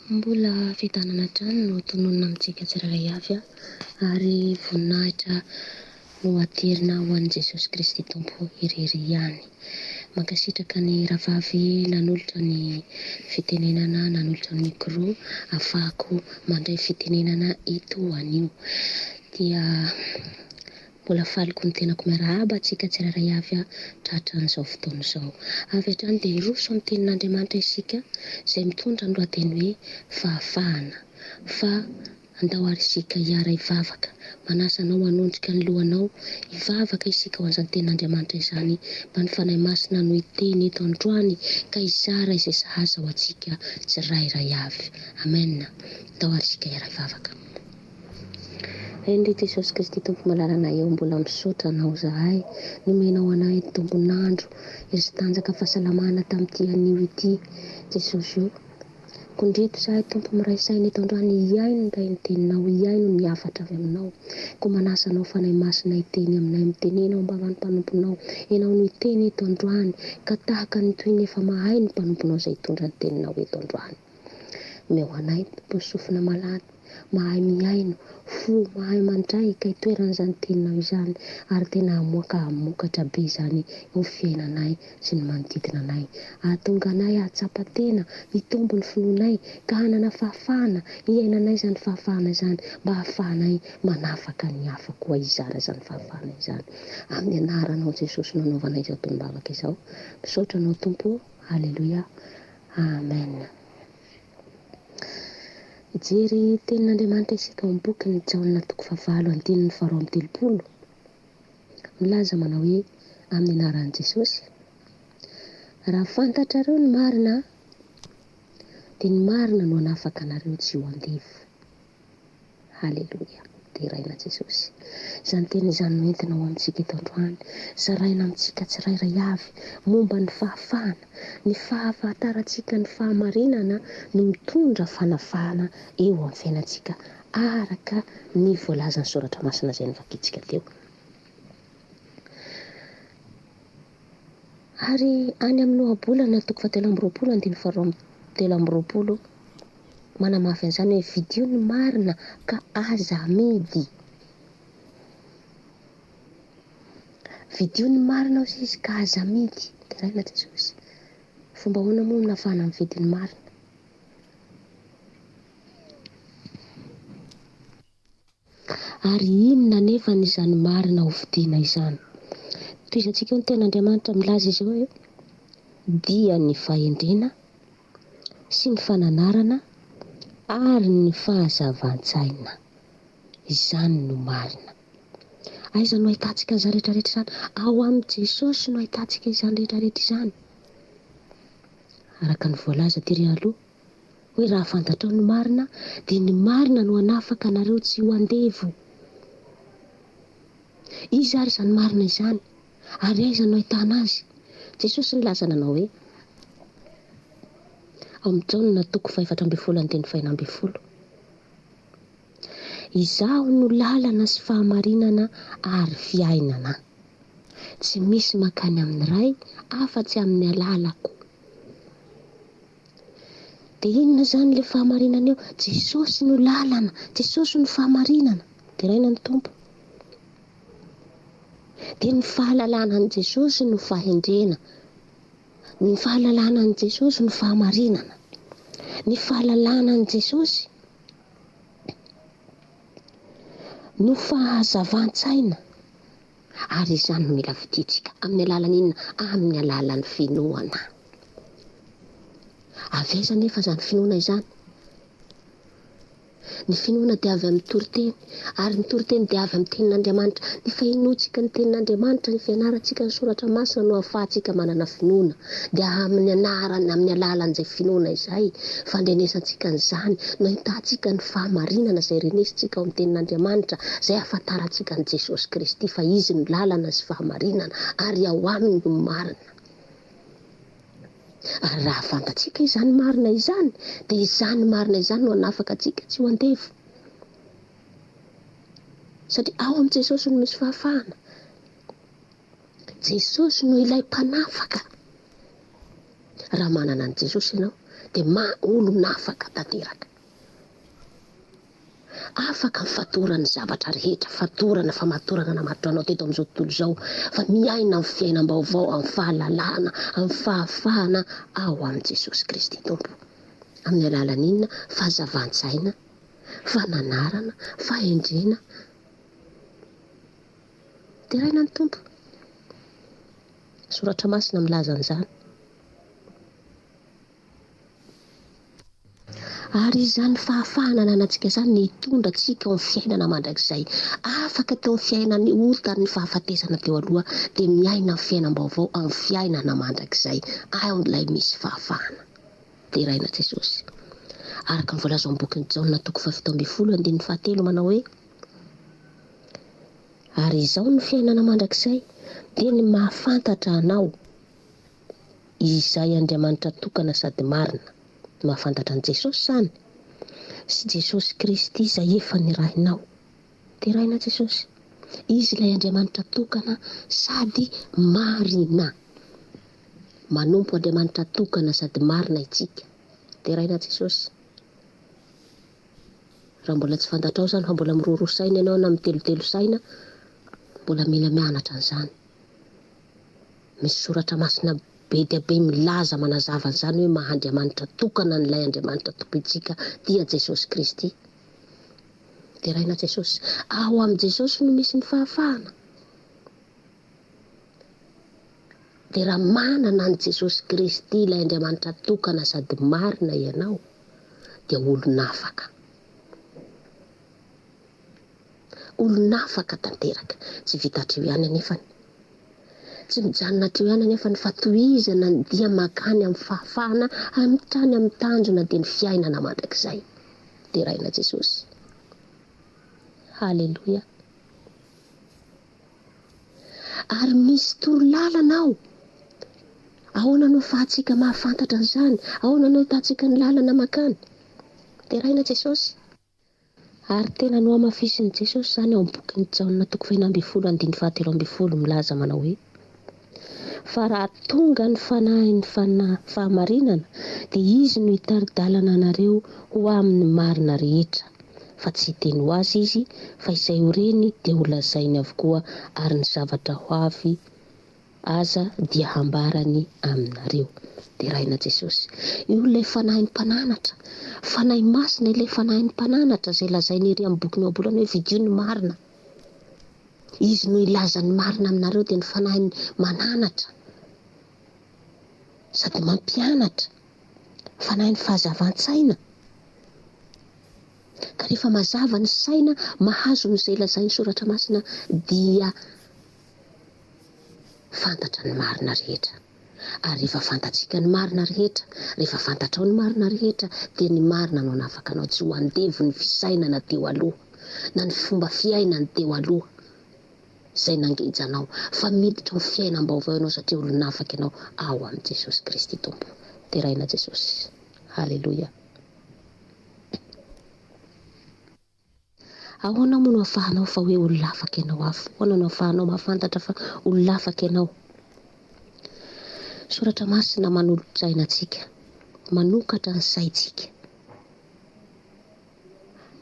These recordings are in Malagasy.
Mbola fitanana trano no tononona amintsika tsiraray avy ary voninahitra no aterina ho an'i Jesosy Kristy Tompo irery ihany. Mankasitraka ny ravavy nanolotra ny fitenenana, nanolotra ny micro ahafahako mandray fitenenana eto anio. Dia mbola faliko ny tenako miarahaba antsika tsiraray avy tratra an'izao fotoana izao. Avy hatrany dia hiroso amin'ny tenin'Andriamanitra isika izay mitondra ny lohateny hoe fahafahana. Fa andao ary isika hiara hivavaka, manasa anao hanondrika ny lohanao, hivavaka isika ho an'izany tenin'Andriamanitra izany, mba ny fanahy masina no hiteny eto androany ka hizara izay sahaza ho antsika tsirairay avy. Amen. Andao ary isika hiara hivavaka. Endry Jesosy Kristy Tompo malalana eo, mbola misaotra anao zahay, nomenao anay tombonandro izy tanjaka fahasalamana tamin'ity anio ity. Jesosy io kondrito zahay Tompo miray saina eto androany, iaino ndray ny teninao, iaino ny hafatra avy aminao, ko manasa anao fanahy masina hiteny aminay, mitenenao mbavan'ny mpanomponao, ianao no hiteny eto androany, ka tahaka ny toy ny efa mahay ny mpanomponao izay hitondra ny teninao eto androany. Meo anay Tompo sofina malady, mahay miaino, fo mahay mandray, ka hitoeran'izany teninao izany, ary tena hamokatra be izany ho fiainanay sy ny manodidina anay. Ahatonga anay ahatsapa tena, hitombo ny finoanay, ka hanana fahafahana, hiainanay izany fahafahana izany, mba hahafahanay manafaka ny hafa koa hizara izany fahafahana izany. Amin'ny anaranao Jesosy no anaovanay izao tombavaka izao. Misaotra anao Tompo. Halleluja. Amen. Ijery tenin'Andriamanitra isika ao amin'ny boky ny Jaona 9:2-20. Milaza manao hoe amin'ny anaran'i Jesosy, raha fantatrareo ny marina, dia ny marina no hanafaka anareo tsy ho andevo. Halleluja. Deraina Jesosy. Izany teny izany no entina ho amintsika eto androany, zaraina amintsika tsirairay avy momba ny fahafahana, ny fahafantarantsika ny fahamarinana no mitondra fanafahana eo amin'ny fiainantsika, araka ny voalazan'ny soratra masina izay novakitsika teo. Ary any amin'ny Noabolana 7:20, manamafy an'izany hoe vidio ny marina ka aza amidy. Vidio ny marina hozy izy ka aza amidy. Deraina Jesosy. Fomba ahoana moa nafahana amin'ny vidiny marina? Ary inona nefa n'izany marina ho vidiana izany? Toy izantsika ny tenin'Andriamanitra milaza izy hoe dia ny fahendrena sy ny fananarana ary ny fahazavan-tsaina. Izany no marina. Aiza no ahitantsika izany rehetrarehetra izany? Ao amin'ny Jesosy no ahitantsika izany rehetrarehetra izany. Araka ny voalaza tery aloha hoe raha fantatrao ny marina, dia ny marina no hanafaka anareo tsy ho andevo. Izy ary izany marina izany, ary aiza no ahitana azy? Jesosy ny lazana anao hoe ao amin'ny Jaona 4:14-19. Izaho no lalana sy fahamarinana ary fiainana. Tsy misy mankany amin'ny ray afa-tsy amin'ny alalako. Dia inona izany ilay fahamarinana eo? Jesosy no lalana, Jesosy no fahamarinana. Deraina ny Tompo. Dia ny fahalalana an'i Jesosy no fahendrena, ny fahalalana an'i Jesosy no fahamarinana, ny fahalalana an'i Jesosy no fahazavan-tsaina. Ary izany no mila viditsika. Amin'ny alalan'inona? Amin'ny alalan'ny finoana. aveza nefa zany finoana izany. Ny finoana dia avy amin'ny toriteny, ary ny toriteny dia avy amin'ny tenin'Andriamanitra. Ny fahinoantsika ny tenin'Andriamanitra, ny fianarantsika ny soratra masina no ahafahantsika manana finoana. Dia amin'ny anarany, amin'ny alalan'izay finoana izay fandrenesantsika an'izany no ahitantsika ny fahamarinana izay renesintsika ao amin'ny tenin'Andriamanitra, izay ahafantarantsika ny Jesosy Kristy fa izy ny lalana sy fahamarinana ary ao aminy no marina. Ary raha fantatsika izany marina izany, dia izany marina izany no hanafaka antsika tsy ho andevo. Satria ao amin'ny Jesosy no misy fahafahana. Jesosy no ilay mpanafaka. Raha manana an' Jesosy ianao dia olo nafaka tanteraka. Afaka mifatorana zavatra rehetra, fatorana famatorana namaritra anao teto amin'izao tontolo izao, fa miaina amin'ny fiainam-baovao, amin'ny fahalalana, amin'ny fahafahana ao amin'ny Jesosy Kristy Tompo. Amin'ny alalan'inona? Fahazavan-tsaina, fananarana, fahendrena. Teraina ny Tompo. Soratra masina milaza an'izany. Ary izany fahafahana ananantsika izany ny hitondra antsika ao amin'ny fiainana mandrakizay. Afaka teo amin'ny fiainany otany ny fahafatesana teo aloha, dia miaina amin'ny fiainam-baovao amin'ny fiainana mandrakizay. Ao ilay misy fahafahana. Teraina Jesosy. Araka ny voalaza amin'ny bokin'ny Jaona 7:17 manao hoe: ary izao ny fiainana mandrakizay, dia ny mahafantatra anao, izay Andriamanitra tokana sady marina. Mahafantatra an' Jesosy zany sy Jesosy Kristy izay efa nirahinao. Teraina Jesosy. Izy ilay Andriamanitra tokana sady marina. Manompo Andriamanitra tokana sady marina itsika. Teraina Jesosy. Raha mbola tsy fantatrao zany, fa mbola miroro saina ianao na mitelotelo saina, mbola mila mianatra an'izany. Misy soratra masina be dia be milaza manazava an'izany hoe maha-Andriamanitra tokana n'ilay Andriamanitra tompontsika dia Jesosy Kristy. Teraina Jesosy. Ao amin'ny Jesosy no misy ny fahafahana. Dia raha manana an' Jesosy Kristy ilay Andriamanitra tokana sady marina ianao, dia olon'afaka. Olon'afaka tanteraka. Tsy vita hatreo ihany anefany. Tsy mijanona hatreo ihany anefa ny fatohizana ny dia makany amin'ny fahafahana, hatrany amin'ny tanjona dia ny fiainana mandrakizay. Teraina Jesosy. Halleloia. Ary misy torolalana ao. Ahoana no ahafahantsika mahafantatra an'izany? Ahoana no ahitantsika ny lalana makany? Teraina Jesosy. Ary tena no amafisin'i Jesosy zany ao amin'ny bokin'ny Jaona 9:17 milaza manao hoe: fa raha tonga ny fanahin'ny fahamarinana, dia izy no hitari-dalana anareo ho amin'ny marina rehetra. Fa tsy hiteny ho azy izy, fa izay horeny dia ho lazainy avokoa, ary ny zavatra ho avy aza dia hambarany aminareo. Teraina Jesosy. Io ilay fanahin'ny mpananatra. Fanahy masina ilay fanahin'ny mpananatra izay lazainy ery amin'ny boky noabolana hoe vidio ny marina. Izy no ilaza ny marina aminareo dia ny fanahin'ny mananatra sady mampianatra, fanahin'ny fahazavan-tsaina. Ka rehefa mazava ny saina, mahazo n'izay lazainy soratra masina, dia fantatra ny marina rehetra. Ary rehefa fantatsika ny marina rehetra, rehefa fantatrao ny marina rehetra, dia ny marina no hanafaka anao tsy ho andevo ny fisainana teo aloha, na ny fomba fiainany teo aloha izay nangeja anao, fa miditra amin'ny fiainam-baovao ianao satria olon'afaka ianao ao amin'ny Jesosy Kristy Tompo. Teraina Jesosy. Halleloia. Ahoana moa no ahafahanao fa hoe olon'afaka ianao afo? Ahoana no ahafahanao mahafantatra fa olon'afaka ianao? Soratra masina manolotra-tsaina antsika, manokatra ny saintsika,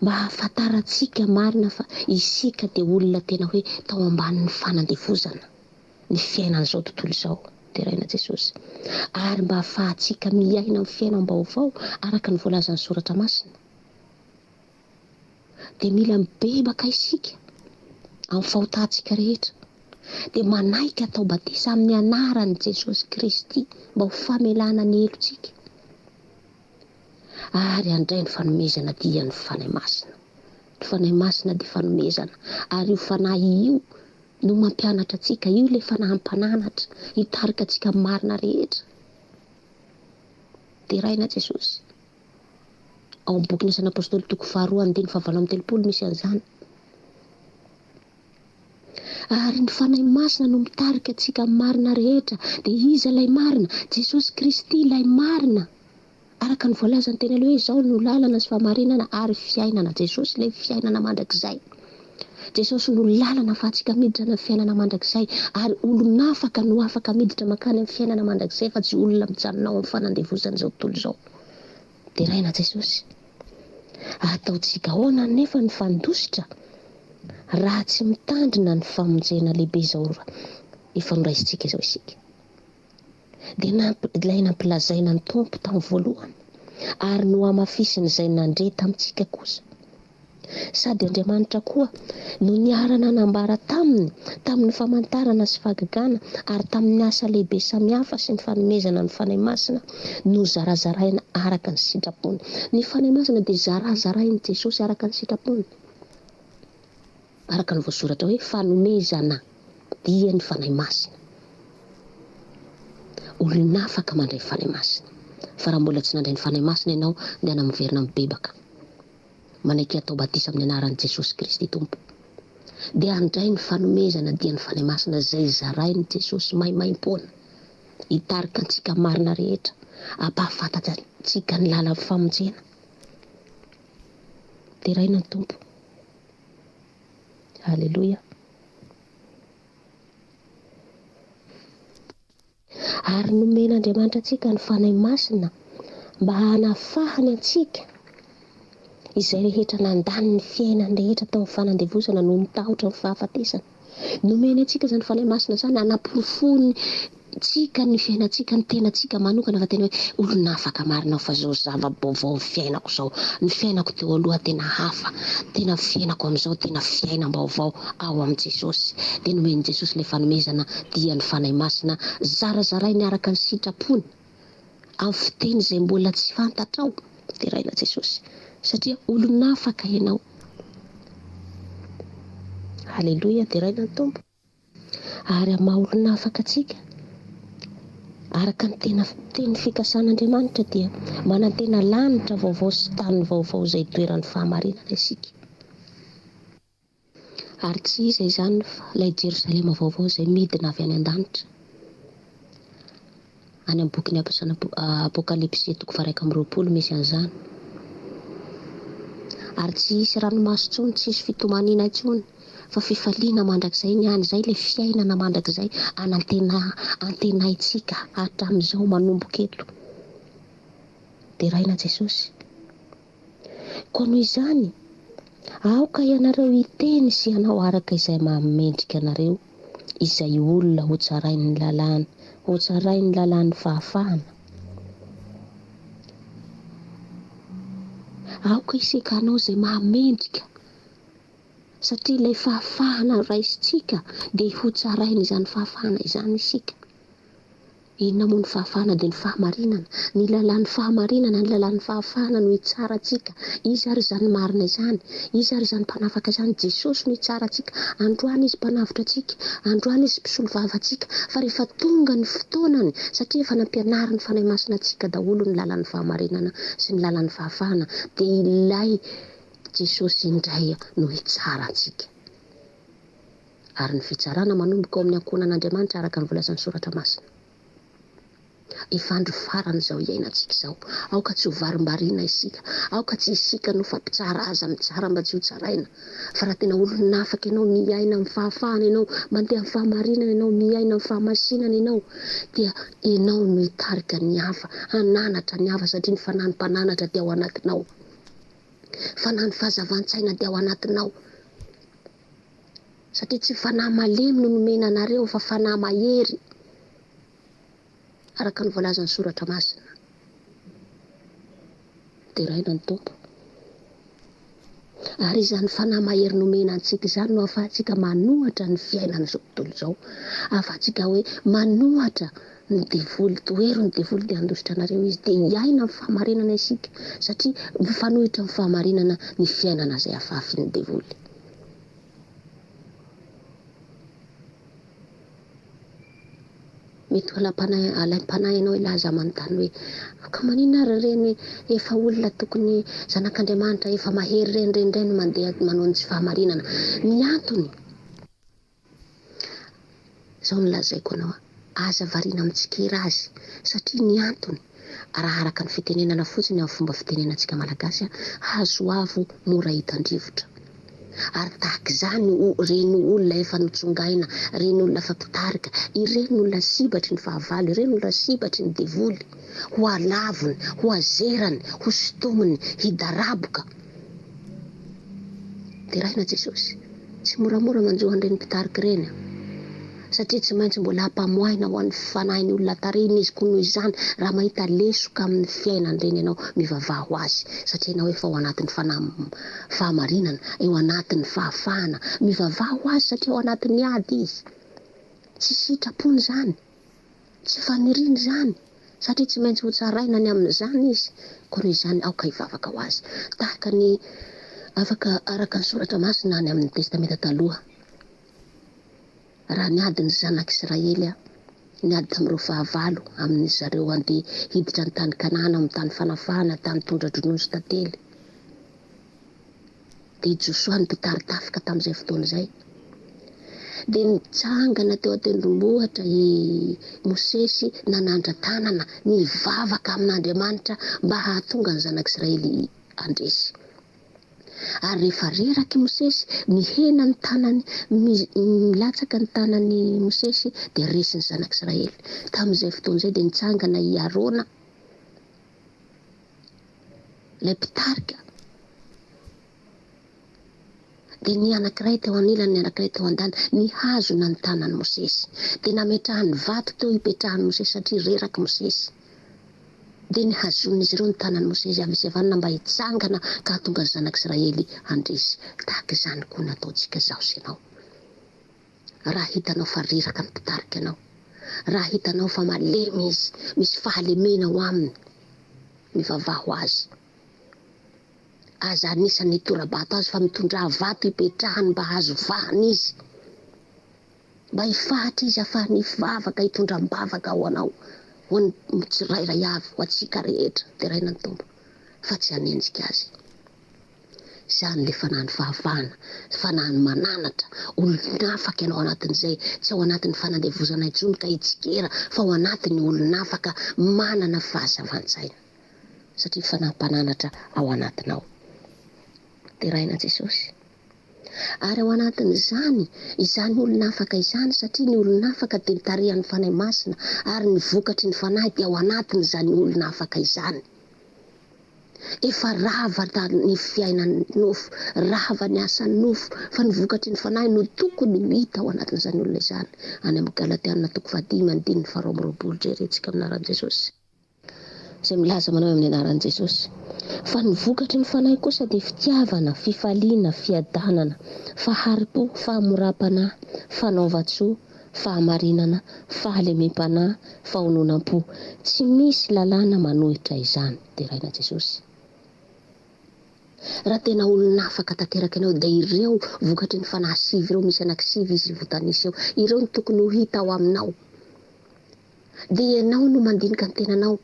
mahafantarantsika marina fa isika dia olona tena hoe tao ambanin'ny fanandevozana ny fiainan'izao tontolo izao. Teraina Jesosy. Ary mba ahafahantsika miaina amin'ny fiainam-baovao araka ny voalazan'ny soratra masina, dia mila mibebaka isika amin'ny fahotantsika rehetra, dia manaiky atao batisa amin'ny anaran'i Jesosy Kristy mba ho famelana ny helotsika. ary andray ny fanomezana dia ny fanahy masina. Ny fanahy masina dia fanomezana, ary io fanahy io no mampianatra antsika, io ilay fanahy mpananatra hitarika antsika marina rehetra. Dia raina Jesosy ao amin'ny boky ny Asana Apôstôly toko 2:7-8 misy an'izany. Ary ny fanahy masina no mitarika antsika marina rehetra. Dia iza ilay marina? Jesosy Kristy ilay marina. Araka ny voalaza ny tena hoe izao no lalana sy famarinana ary fiainana. Jesosy ilay fiainana mandrakizay. Jesosy no lalana fa antsika miditra amin'ny fiainana mandrakizay, ary olona afaka no afaka miditra makany amin'ny fiainana mandrakizay fa tsy olona mijanona ao amin'ny fanandevozan'izao tontolo izao. Dia raina Jesosy, ataontsika ahoana nefa ny fandositra raha tsy mitandrina ny famonjena lehibe izao efa noraisintsika izao isika. Dia ilay nampilazaina ny Tompo tamin'ny voalohany, ary no hamafisiny izay nandre tamintsika kosa. Sady Andriamanitra koa no niarana nambara tamin'ny famantarana sy fahagagana, ary tamin'ny asa lehibe samihafa sy ny fanomezana ny fanahy masina no zarazaraina araka ny sitrapony. Ny fanahy masina dia zarazarainy Jesosy araka ny sitrapony. Araka ny voasoratra hoe fanomezana dia ny fanahy masina. Olona afaka mandray fanahy masina, fa raha mbola tsy nandray ny fanahy masina ianao dia anamiverina mibebaka. Manaiky atao batisa amin'ny anaran'i Jesosy Kristy Tompo. Dia andray ny fanomezana dia ny fanahy masina izay zarainy Jesosy maimaim-poana, hitarika antsika marina rehetra, ampahafantatra antsika ny lalan'ny famonjena. Dia raina ny Tompo. Halleloia. Ary nomen'Andriamanitra antsika ny fanahy masina mba hanafahany antsika izay rehetra nandany ny fiainany rehetra tao amin'ny fanandevozana no mitahotra ny fahafatesana. Nomeny antsika izany fanahy masina izany hanamporofony tsika ny fiainantsika, ny tenantsika manokana, fa tena hoe olona afaka marina fa zao zava-baovao ny fiainako izao, ny fiainako teo aloha tena hafa, tena fiainako amin'izao tena fiainam-baovao ao amin'i Jesosy. Dia nomeny Jesosy ilay fanomezana dia ny fanahy masina zarazarainy araka ny sitrapony amin'ny fiteny izay mbola tsy fantatrao. Dia raina Jesosy, satria olona afaka ianao. Halleloia. Dia raina ny Tompo. Ary amin'ny maha olona afaka antsika araka ny teny fikasan'Andriamanitra dia manantena lanitra vaovao sy tany vaovao izay toeran'ny fahamarinana isika. Ary tsy iza izany fa ilay Jerosalema vaovao izay midina avy any an-danitra. Any amin'ny boky ny Apokalipsy toko 1:20 misy an'izany. Ary tsy hisy ranomaso intsony, tsy hisy fitomaniana intsony, fa fifaliana mandrakizay ny any. Izay ilay fiainana mandrakizay antenaintsika hatramin'izao manomboka eto. Dia raina Jesosy. Koa noho izany, aoka ianareo hiteny sy hanao araka izay mahamendrika anareo, izay olona hotsarain'ny lalàn'ny fahafahana. Aoka isika hanao izay mahamendrika, satria ilay fahafahana raisintsika dia hotsaraina izany fahafahana izany isika. Inona moa ny fahafahana? Dia ny fahamarinana. Ny lalàn'ny fahamarinana, ny lalàn'ny fahafahana no hitsara antsika. Izy ary izany marina izany, izy ary izany mpanafaka izany. Jesosy no hitsara antsika. Androany izy mpanavotra antsika, androany izy mpisolo vava antsika. Fa rehefa tonga ny fotoanany, satria efa nampianariny ny fanahy masina antsika daholo ny lalàn'ny fahamarinana sy ny lalàn'ny fahafahana, dia ilay Jesosy indray no hitsara antsika. Ary ny fitsarana manomboka ao amin'ny ankohonan'Andriamanitra araka ny voalazan'ny soratra masina. Efa andro farany izao iainantsika izao. Aoka tsy ho varimbariana isika, aoka tsy isika no fampitsara aza mitsara mba tsy ho tsaraina. Fa raha tena olona afaka ianao miaina amin'ny fahafahana, ianao mandeha amin'ny fahamarinana, ianao miaina amin'ny fahamasinana ianao, dia ianao no hitarika ny hafa, hananatra ny hafa, satria ny fanahy ny mpananatra dia ao anatinao, fanahy ny fahazavan-tsaina dia ao anatinao. Satria tsy fanahy malemy no nomena anareo, fa fanahy mahery araka ny voalazan'ny soratra masina. Dia raina ny Tompo. Ary izany fanahy mahery nomena antsika izany no ahafahantsika manohatra ny fiainana izao tontolo izao, ahafahantsika hoe manohatra ny devoly, toero ny devoly dia handositra anareo izy dia hiaina ny fahamarinana isika satria mifanohitra ny fahamarinana ny fiainana izay ahafahafin'ny devoly. Mety alaim-panahy ianao ilaza manontany hoe ka maninona ary reny efa olona tokony zanak'Andriamanitra efa mahery reny mandeha manao ny tsy fahamarinana. Ny antony zao no lazaiko anao, aza variana amitsikera azy satria ny antony raha araka ny fitenenana fotsiny amin'ny fomba fitenenantsika malagasy, hazo avo mora hitandrivotra. Ary tahaka izany reny olona efa notsongaina, reny olona efa mpitarika, ireny olona sibatry ny fahavalo, ireny olona sibatry ny devoly, ho alavony, ho azerany, ho sotomony, hidaraboka. Dia rahina Jesosy, tsy moramora manjoa an'ireny mpitarika ireny, satria tsy maintsy mbola hampamoaina ho an'ny fanahiny olona tariny izy koa noho izany raha mahita lesoka amin'ny fiainan'ireny ianao mivavaha ho azy, satria ianao efa ao anatin'ny fahamarinana, eo anatin'ny fahafahana, mivavaha ho azy satria ao anatin'ny ady izy. Tsy sitrapony izany, tsy faniriany izany, satria tsy maintsy ho tsaraina ny amin'izany izy, koa noho izany aoka hivavaka ho azy. Tahaka ny afaka araka ny soratra masina any amin'ny testamenta taloha, raha niady ny zanak'Israely niady tamin'ireo fahavalo amin'ny zareo andeha hiditra ny tany Kanana, amin'ny tany fanafahana, tany tondra-dronono tantely. Dia Josoa ny mpitary tafika tamin'izay fotoana izay. Dia nitsangana teo an-tendrombohitra i Mosesy nanandra-tanana nivavaka amin'Andriamanitra mba hahatonga ny zanak'Israely andresy. Ary rehefa reraky Mosesy mihena ny tanany, milatsaka ny tanany Mosesy dia resy ny zanak'Israely. Tamin'izay fotoana izay dia nitsangana i Arona, ilay mpitarika, dia ny anankiray teo anilany, ny anankiray teo an-daniny, nihazona ny tanany Mosesy. Dia nametrahany vato teo hipetrahany Mosesy satria reraky Mosesy. Dia nihazon'izy ireo ny tanany Mosesy avy sy avanana mba hitsangana ka hahatonga ny zanak'Israely andresy. Tahaka izany koa nataontsika zaho sy ianao. Raha hitanao fa reraka ny mpitarika ianao, raha hitanao fa malemy izy, misy fahalemena ho aminy, mivavaha ho azy. Aza anisany tora-bato azy fa mitondra vato hipetrahany mba hazo vahany izy, mba hifahatra izy ahafahany hivavaka, hitondram-bavaka ho anao, ho an'ny tsirairay avy, ho antsika rehetra. Dia raina ny tompo fa tsy hanenjika azy. Izany le fanahany fahavahana, fanahany mananatra, olon'afaka ianao anatin'izay, tsy ao anatin'ny fanandevozana intsony ka hitsikera, fa ao anatin'ny olon'afaka manana fahazavan-tsaina, satria fanaham-pananatra ao anatinao. Dia raina Jesosy. Ary ao anatin'izany, izany olon'afaka izany, satria ny olon'afaka dia nitarihan'ny fanahy masina, ary ny vokatry ny fanahy dia ao anatin'izany olon'afaka izany. Efa rava ny fiainan'ny nofo, rava ny asan'ny nofo, fa ny vokatry ny fanahy no tokony hita ao anatin'izany olona izany. Any amin'ny Galatiana 5:12 jerentsika amin'ny anaran'i Jesosy, izay milaza manao amin'ny anaran'i Jesosy. Fa ny vokatry ny fanahy kosa dia fitiavana, fifaliana, fiadanana, faharipo, fahamoram-panahy, fanaova-tsoa, fahamarinana, fahalemem-panahy, fahononam-po. Tsy misy lalàna manohitra izany. Dia raina Jesosy. Raha tena olon'afaka tanteraka ianao dia ireo vokatry ny fanahy sivy ireo, misy anankisivy izy votanisa eo, ireo ny tokony ho hita ao aminao. Dia ianao no mandinika ny tenanao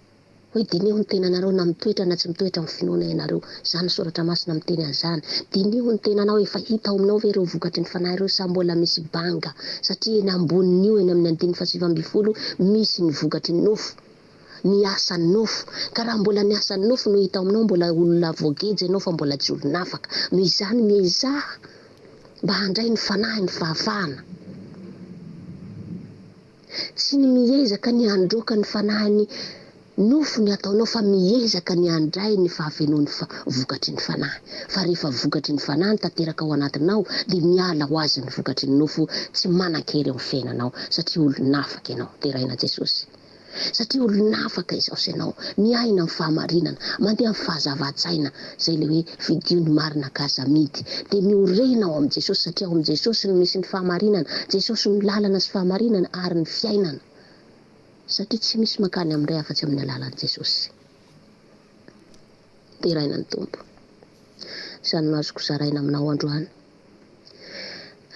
hoe dineo ny tenanareo na mitoetra na tsy mitoetra amin'ny finoana ianareo. Izany soratra masina miteny an'izany. Dineo ny tenanao, efa hita ao aminao ve ireo vokatry ny fanahy ireo sa mbola misy banga, satria eny ambonin'io, eny amin'ny 7:20 misy ny vokatry ny nofo, ny asan'ny nofo. Ka raha mbola ny asan'ny nofo no hita ao aminao, mbola olona voageja ianao fa mbola tsy olon'afaka. Noho izany miezaha mba handray ny fanahy, ny fahafahana. Tsy ny miezaka ny handroaka ny fanahiny nofo ny ataonao, fa miezaka ny handray ny fahavenoan'ny vokatry ny fanahy. Fa rehefa vokatry ny fanahy tanteraka ao anatinao, dia miala ho azy ny vokatry ny nofo, tsy manan-kery eo amin'ny fiainanao, satria olon'afaka ianao. Dia raina Jesosy. satria olona afaka izao sy ianao miaina amin'ny fahamarinana, mandeha amin'ny fahazava-tsaina zay le hoe vidio ny marina kazamidy, de miorena ao amin'i Jesosy satria ao amin'i Jesosy no misy ny fahamarinana, Jesosy ny lalana sy fahamarinana ary ny fiainana, satria tsy misy makany amin'ray afa-tsy amin'ny alalan'i Jesosy. Teraina ny tompo. Izany no azoko zaraina aminao androany.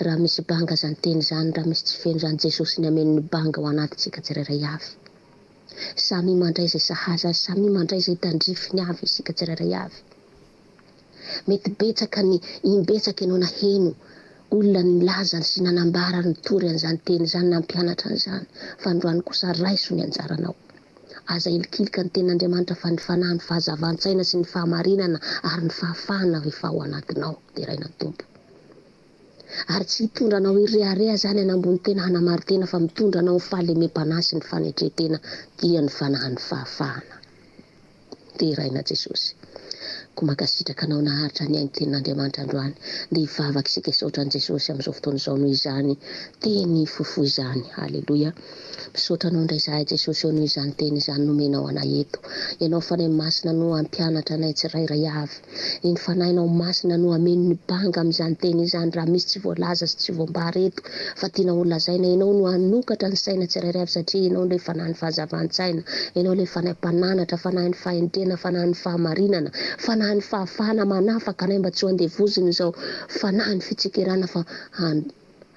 Raha misy banga zany teny zany, raha misy tsy feno zany, Jesosy ny ameny ny banga ho anatintsika tsirairay avy. Samy mandray izay sahaza azy, samy mandray izay tandrifiny avy isika tsirairay avy. Mety betsaka ny imbetsaka ianao naheno olona nilaza sy nanambara ny tory an'izany teny zany na mpianatra an'izany, fa androany kosa raiso ny anjaranao. Aza ilikilika ny tenin'Andriamanitra fa ny fanahy ny fahazavan-tsaina sy ny fahamarinana ary ny fahafahana rehefa ao anatinao, teraina ny tompo. Ary tsy hitondra anao irearea zany anambony tena hanamary tena, fa mitondra anao fahalemem-panahy sy ny fanetretena dia ny fanahy ny fahafahana. Teraina Jesosy. Ko makasitraka anao naharitra ny ainy tenin'Andriamanitra androany, de hivavaka isika isaotra an' Jesosy amin'izao fotoana izao noho izany teny fofo izany. Halleloia. Misaotra anao indray zahay Jesosy eo noho izany teny izany nomenao anay eto. Ianao fanahy masina no ampianatra anay tsirairay avy. Iny fanahinao masina no ameno ny banga amin'izany teny izany, raha misy tsy voalaza sy tsy voambara eto, fa tiana ho lazaina, ianao no hanokatra ny saina tsirairay avy, satria ianao ilay fanahy ny fahazavan-tsaina, ianao ilay fanahy mpananatra, fanahy ny fahendrena, fanahy ny fahamarinana, fanahy ny fahafahana manafaka anay mba tsy ho andevoziny izao fanahy ny fitsikerana, fa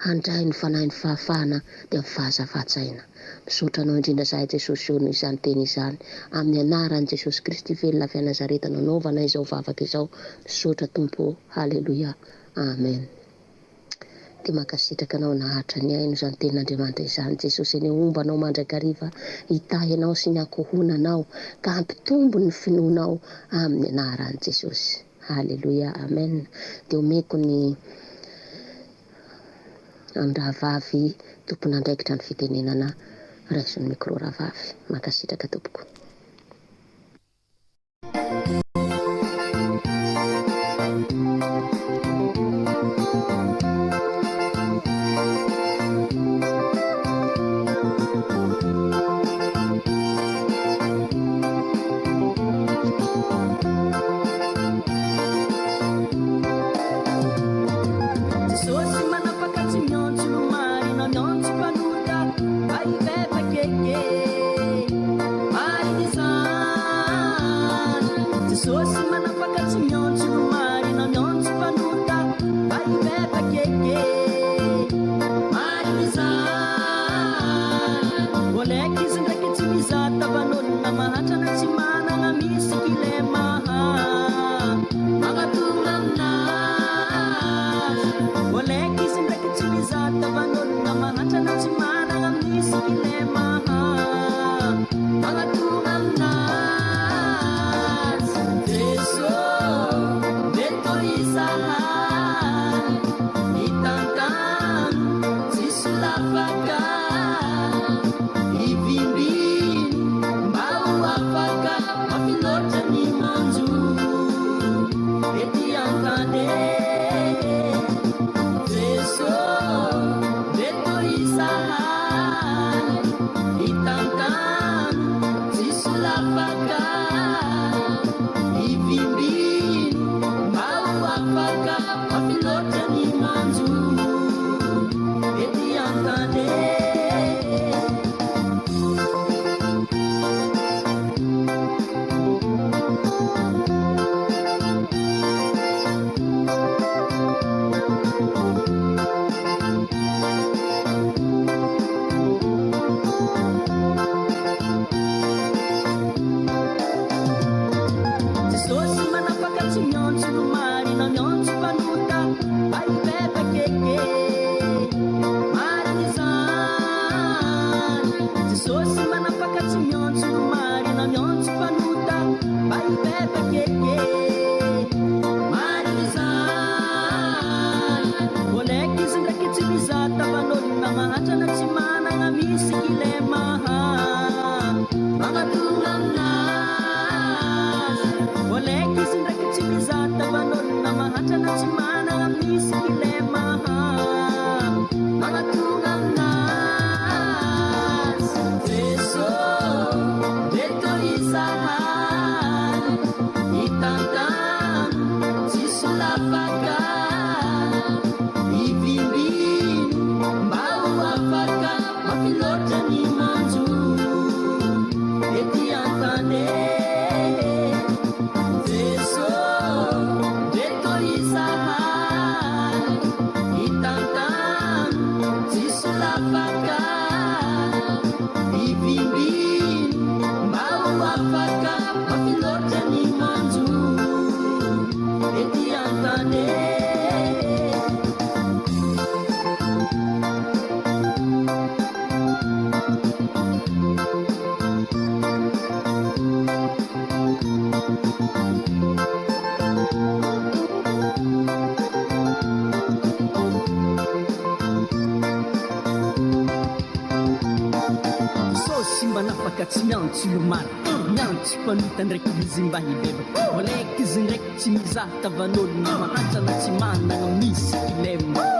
handray ny fanahy ny fahafahana dia amin'ny fahazava-tsaina. Misaotra anao indrindra zahay Jesosy eo noho izany teny izany, amin'ny anaran'i Jesosy Kristy velona avy a Nazareta nanaovana izao vavaka izao. Misaotra tompo. Halleloia. Amen. Dia mankasitraka anao naharitra ny aino izany tenin'Andriamanitra izany. Jesosy eny omba anao mandrakariva, hitahy anao sy ny ankohona anao, ka hampitombo ny finoanao amin'ny anaran'i Jesosy. Halleloia. Amen. Dia omeko ny an-drahavavy tompony andraikitra ny fitenenana raisiny micro rahavavy. Mankasitraka tompoko. Marina tsy lomary miantsy mpanota ndraiky izy mba hibebaka voleky izy ndraiky tsy mizaha tavan'olona mahantsana tsy manana misy kilema